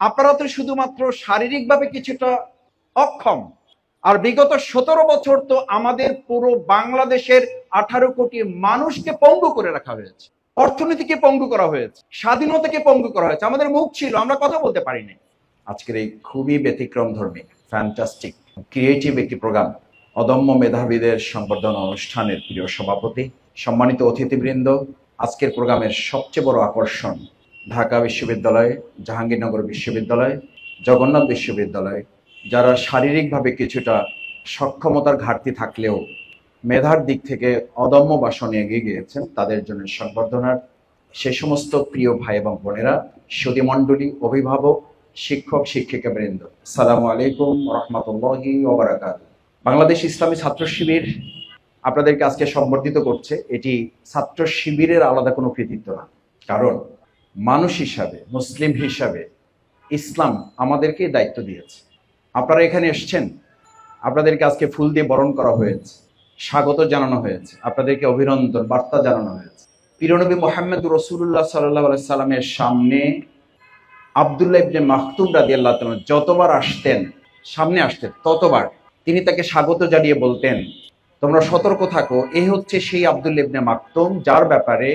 আপনারা তো শুধুমাত্র শারীরিকভাবে কিছুটা অক্ষম, আর বিগত 17 বছর তো আমাদের পুরো বাংলাদেশের 18 কোটি মানুষকে পঙ্গু করে রাখা হয়েছে, অর্থনীতিকে পঙ্গু করা হয়েছে, স্বাধীনতাকে পঙ্গু করা হয়েছে। আমাদের মুখ ছিল, আমরা কথা বলতে পারিনি। আজকের এই খুবই ব্যতিক্রমধর্মী, ফ্যান্টাস্টিক, ক্রিয়েটিভ একটি প্রোগ্রাম, অদম্য মেধাবীদের সংবর্ধনা অনুষ্ঠানের প্রিয় সভাপতি, সম্মানিত অতিথিবৃন্দ, আজকের প্রোগ্রামের সবচেয়ে বড় আকর্ষণ ঢাকা বিশ্ববিদ্যালয়, জাহাঙ্গীরনগর বিশ্ববিদ্যালয়, জগন্নাথ বিশ্ববিদ্যালয়, যারা শারীরিকভাবে কিছুটা সক্ষমতার ঘাটতি থাকলেও মেধার দিক থেকে অদম্য বাসনে এগিয়ে গিয়েছেন, তাদের জন্য সংবর্ধনার সে সমস্ত প্রিয় ভাই এবং বোনেরা, সুধীমণ্ডলী, অভিভাবক, শিক্ষক শিক্ষিকা বৃন্দ, আসসালামু আলাইকুম রহমতুল্লাহি ওয়া বারাকাতুহু। বাংলাদেশ ইসলামী ছাত্র শিবির আপনাদেরকে আজকে সম্বর্ধিত করছে। এটি ছাত্র শিবিরের আলাদা কোনো কৃতিত্ব না, কারণ মানুষ হিসাবে, মুসলিম হিসাবে ইসলাম আমাদেরকে দায়িত্ব দিয়েছে। আপনারা এখানে এসেছেন, আপনাদেরকে আজকে ফুল দিয়ে বরণ করা হয়েছে, স্বাগত জানানো হয়েছে, আপনাদেরকে অভিনন্দন বার্তা জানানো হয়েছে। প্রিয়নবী মুহাম্মদ রাসূলুল্লাহ সাল্লাল্লাহু আলাইহি সাল্লামের সামনে আব্দুল্লাহ ইবনে মাকতুম রাদিয়াল্লাহু তাআলা যতবার আসতেন, সামনে আসতেন, ততবার তিনি তাকে স্বাগত জানিয়ে বলতেন, তোমরা সতর্ক থাকো, এই হচ্ছে সেই আব্দুল্লাহ ইবনে মাকতুম যার ব্যাপারে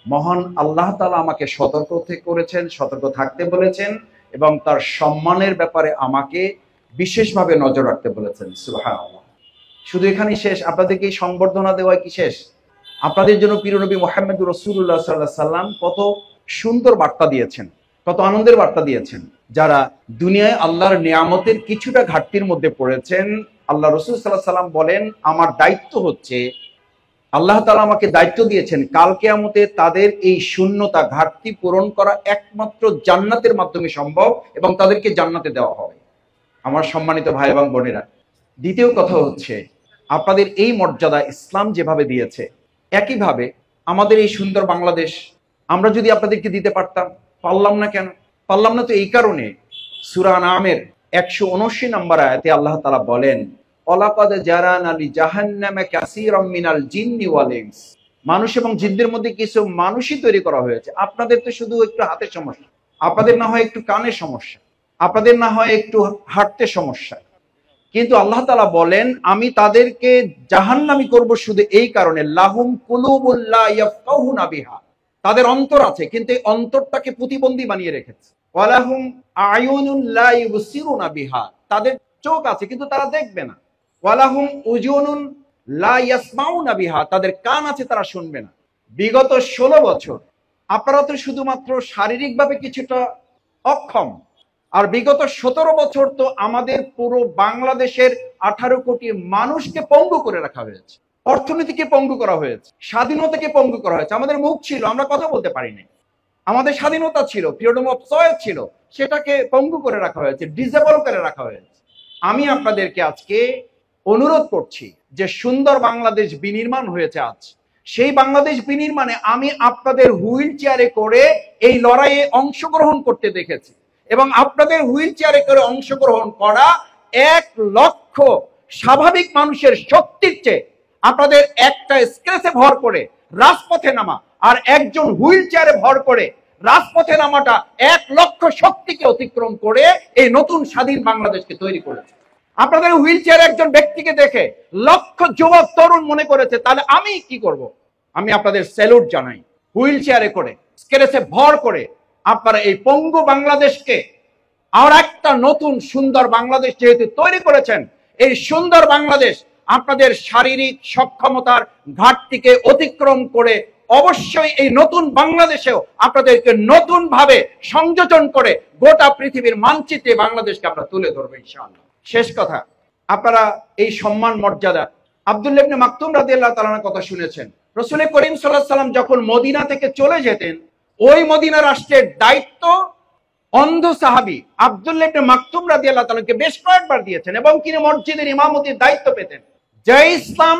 মহান আল্লাহ তাআলা আমাকে সতর্ক করেছেন, সতর্ক থাকতে বলেছেন এবং তার সম্মানের ব্যাপারে আমাকে বিশেষভাবে নজর রাখতে বলেছেন। সুবহানাল্লাহ। শুধু এখানেই শেষ? আপনাদেরকে এই সংবর্ধনা দেওয়া কি শেষ? আপনাদের জন্য প্রিয়নবী মুহাম্মদ রাসূলুল্লাহ সাল্লাল্লাহু আলাইহি সাল্লাম কত সুন্দর বার্তা দিয়েছেন, কত আনন্দের বার্তা দিয়েছেন। যারা দুনিয়ায় আল্লাহর নিয়ামতের কিছুটা ঘাটতির মধ্যে পড়েছেন, আল্লাহ রাসূল সাল্লাল্লাহু আলাইহি সাল্লাম বলেন, আমার দায়িত্ব হচ্ছে, আল্লাহ তাআলা আমাকে দায়িত্ব দিয়েছেন, কাল কিয়ামতে তাদের এই শূন্যতা, ঘাটতি পূরণ করা একমাত্র জান্নাতের মাধ্যমে সম্ভব এবং তাদেরকে জান্নাতে দেওয়া হবে। আমার সম্মানিত ভাই এবং বোনেরা, দ্বিতীয় কথা হচ্ছে, আপনাদের এই মর্যাদা ইসলাম যেভাবে দিয়েছে, একইভাবে আমাদের এই সুন্দর বাংলাদেশ আমরা যদি আপনাদেরকে দিতে পারতাম, পারলাম না কেন? পারলাম না তো এই কারণে, সূরা আনআমের 179 নম্বর আয়াতে আল্লাহ তাআলা বলেন, ওয়ালাকাদ জারানা লি জাহান্নামা কাসীরাম মিনাল জিন্নি ওয়াল ইনস, মানুষ এবং জিনদের মধ্যে কিছু মানুষই তৈরি করা হয়েছে। আপনাদের তো শুধু একটু হাতের সমস্যা, আপনাদের না হয় একটু কানের সমস্যা, আপনাদের না হয় একটু হাঁটতে সমস্যা, কিন্তু আল্লাহ তাআলা বলেন, আমি তাদেরকে জাহান্নামী করব শুধু এই কারণে, লাহুম কুলুবুল লা ইয়াফকাহুনা বিহা, তাদের অন্তর আছে কিন্তু এই অন্তরটাকে প্রতিবন্ধী বানিয়ে রেখেছে। ওয়ালাহুম আয়ুনুন লা ইউবসিরুনা বিহা, তাদের চোখ আছে কিন্তু তারা দেখবে না। ওয়ালাহুম উজুনুন লা ইয়াসমাউনা বিহা, তাদের কান আছে, তারা শুনবে না। বিগত 16 বছর আপনারা তো শুধুমাত্র শারীরিকভাবে কিছুটা অক্ষম, আর বিগত 17 বছর তো আমাদের পুরো বাংলাদেশের 18 কোটি মানুষকে পঙ্গু করে রাখা হয়েছে, অর্থনীতিকে পঙ্গু করা হয়েছে, স্বাধীনতাকে পঙ্গু করা হয়েছে। আমাদের মুখ ছিল, আমরা কথা বলতে পারিনি। আমাদের স্বাধীনতা ছিল, ফ্রিডম অফ চয়েস ছিল, সেটাকে পঙ্গু করে রাখা হয়েছে, ডিসেবল করে রাখা হয়েছে। আমি আপনাদেরকে আজকে অনুরোধ করছি যে সুন্দর বাংলাদেশ বিনির্মাণ হয়েছে আজ, সেই বাংলাদেশ বিনির্মাণে আমি আপনাদের হুইল চেয়ারে করে এই লড়াইয়ে অংশগ্রহণ করতে দেখেছি এবং আপনাদের হুইল চেয়ারে করে অংশগ্রহণ করা 1 লক্ষ স্বাভাবিক মানুষের শক্তির চেয়ে আপনাদের একটা স্ক্রেচে ভর করে রাজপথে নামা আর একজন হুইল চেয়ারে ভর করে রাজপথে নামাটা 1 লক্ষ শক্তিকে অতিক্রম করে এই নতুন স্বাধীন বাংলাদেশকে তৈরি করেছে। আপনাদের হুইল চেয়ারে একজন ব্যক্তিকে দেখে লক্ষ যুবক তরুণ মনে করেছে, তাহলে আমি কি করব? আমি আপনাদের স্যালুট জানাই। হুইল চেয়ারে করে, স্ক্রেচে ভর করে আপনারা এই পঙ্গু বাংলাদেশকে আর একটা নতুন সুন্দর বাংলাদেশ যেহেতু তৈরি করেছেন, এই সুন্দর বাংলাদেশ আপনাদের শারীরিক সক্ষমতার ঘাটতিকে অতিক্রম করে অবশ্যই এই নতুন বাংলাদেশেও আপনাদেরকে নতুন ভাবে সংযোজন করে গোটা পৃথিবীর মানচিত্রে বাংলাদেশকে আমরা তুলে ধরবো ইনশাআল্লাহ। শেষ কথা, আপনারা এই সম্মান মর্যাদা আব্দুল্লাহ ইবনে মাকতুম রাদিয়াল্লাহু তাআলার কথা শুনেছেন। রাসূল করিম সাল্লাল্লাহু আলাইহি ওয়াসাল্লাম যখন মদিনা থেকে চলে যেতেন, ওই মদিনা রাষ্ট্রের দায়িত্ব অন্ধ সাহাবী আব্দুল্লাহ ইবনে মাকতুম রাদিয়াল্লাহু তাআলাকে বেশ কয়েকবার দিয়েছেন এবং তিনি মসজিদের ইমামতির দায়িত্ব পেতেন। জয় ইসলাম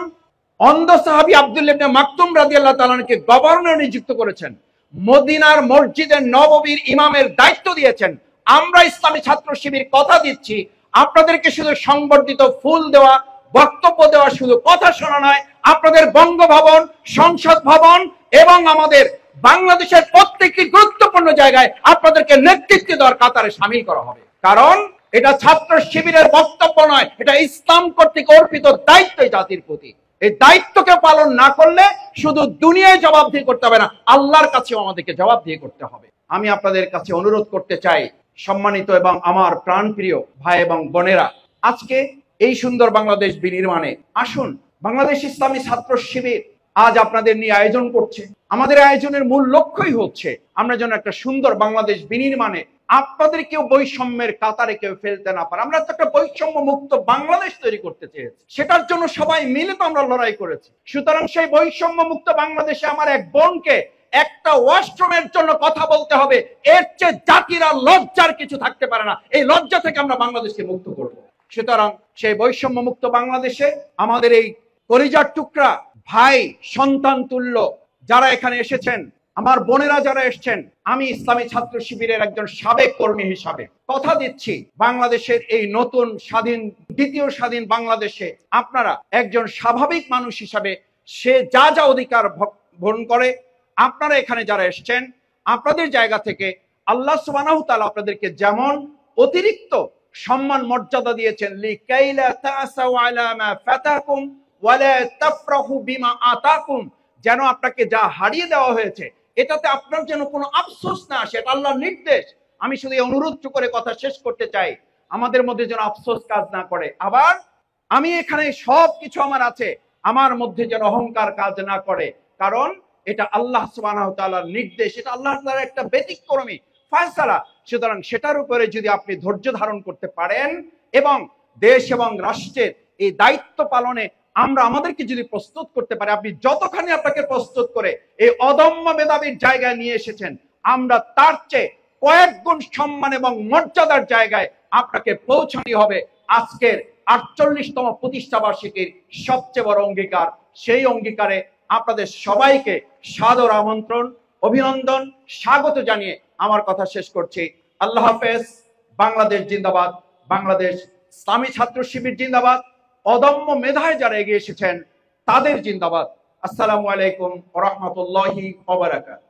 অন্ধ সাহাবী আব্দুল্লাহ ইবনে মাকতুম রাদিয়াল্লাহু তাআলাকে গভর্নর নিযুক্ত করেছেন, মদিনার মসজিদের নববীর ইমামের দায়িত্ব দিয়েছেন। আমরা ইসলামী ছাত্র শিবির কথা দিচ্ছি, আপনাদেরকে শুধু সংবর্ধিত ফুল দেওয়া, বক্তব্য দেওয়া শুধু কথা শোনা নয়, আপনাদের বঙ্গভবন, সংসদ ভবন এবং আমাদের বাংলাদেশের প্রত্যেকটি গুরুত্বপূর্ণ জায়গায় আপনাদেরকে নেতৃত্ব দেওয়ার কাতারে সামিল করা হবে। কারণ এটা ছাত্র শিবিরের বক্তব্য নয়, এটা ইসলাম কর্তৃক অর্পিত দায়িত্ব জাতির প্রতি। এই দায়িত্বকে পালন না করলে শুধু দুনিয়ায় জবাবদিহি করতে হবে না, আল্লাহর কাছেও আমাদেরকে জবাবদিহি করতে হবে। আমি আপনাদের কাছে অনুরোধ করতে চাই, সম্মানিত এবং আমার প্রাণপ্রিয় ভাই এবং বোনেরা, আজকে এই সুন্দর বাংলাদেশ বিনির্মাণে আসুন। বাংলাদেশ ইসলামী ছাত্র শিবির আজ আপনাদের নিয়ে আয়োজন করছে। আমাদের আয়োজনের মূল লক্ষ্যই হচ্ছে আমরা যেন একটা সুন্দর বাংলাদেশ বিনির্মাণে আপনাদের কেউ বৈষম্যের কাতারে কেউ ফেলতে না পারে। আমরা তো একটা বৈষম্য মুক্ত বাংলাদেশ তৈরি করতে চেয়েছি, সেটার জন্য সবাই মিলে তো আমরা লড়াই করেছি। সুতরাং সেই বৈষম্য মুক্ত বাংলাদেশে আমার এক বোনকে একটা ওয়াশরুমের জন্য কথা বলতে হবে, এর চেয়ে জাতির আর লজ্জার কিছু থাকতে পারে না। এই লজ্জা থেকে আমরা বাংলাদেশকে মুক্ত করব। সুতরাং সেই বৈষম্য মুক্ত বাংলাদেশে আমাদের এই কলিজার টুকরা ভাই সন্তান তুল্য যারা এখানে এসেছেন, আমার বোনেরা যারা এসেছেন, আমি ইসলামী ছাত্র শিবিরের একজন সাবেক কর্মী হিসাবে কথা দিচ্ছি, বাংলাদেশের এই নতুন স্বাধীন দ্বিতীয় স্বাধীন বাংলাদেশে আপনারা একজন স্বাভাবিক মানুষ হিসাবে সে যা যা অধিকার ভোগ করে, আপনারা এখানে যারা এসেছেন আপনাদের জায়গা থেকে আল্লাহ সুবহানাহু তাআলা আপনাদেরকে যেমন অতিরিক্ত সম্মান মর্যাদা দিয়েছেন, লিকাইলা তাসাউ আলা মা ফাতাকুম ওয়ালা তাফরাহু বিমা আতাকুম, যেন আপনাকে যা হারিয়ে দেওয়া হয়েছে এটাতে আপনার যেন কোনো আফসোস না আসে, এটা আল্লাহর নির্দেশ। আমি শুধু এই অনুরোধ করে কথা শেষ করতে চাই, আমাদের মধ্যে যেন আফসোস কাজ না করে। আবার আমি এখানে সব কিছু আমার আছে, আমার মধ্যে যেন অহংকার কাজ না করে, কারণ এটা আল্লাহ সুবহানাহু তাআলার নির্দেশ, এটা আল্লাহ তাআলার একটা ব্যতিক্রমী ফয়সালা। সুতরাং সেটার উপরে যদি আপনি ধৈর্য ধারণ করতে পারেন এবং দেশ এবং রাষ্ট্রের এই দায়িত্ব পালনে আমরা আমাদেরকে যদি প্রস্তুত করতে পারি, আপনি যতখানি আপনাকে প্রস্তুত করে এই অদম্য মেধাবীর জায়গায় নিয়ে এসেছেন, আমরা তার চেয়ে কয়েক গুণ সম্মান এবং মর্যাদার জায়গায় আপনাকে পৌঁছানো হবে। আজকের 48তম প্রতিষ্ঠা বার্ষিকীর সবচেয়ে বড় অঙ্গীকার, সেই অঙ্গীকারে আপনাদের সবাইকে সাদর আমন্ত্রণ, অভিনন্দন, স্বাগত জানিয়ে আমার কথা শেষ করছি। আল্লাহ হাফেজ। বাংলাদেশ জিন্দাবাদ, বাংলাদেশ ইসলামী ছাত্র শিবির জিন্দাবাদ, অদম্য মেধায় যারা এগিয়ে এসেছেন তাদের জিন্দাবাদ। আসসালামু আলাইকুম ওয়া রাহমাতুল্লাহি ওয়া বারাকাতুহু।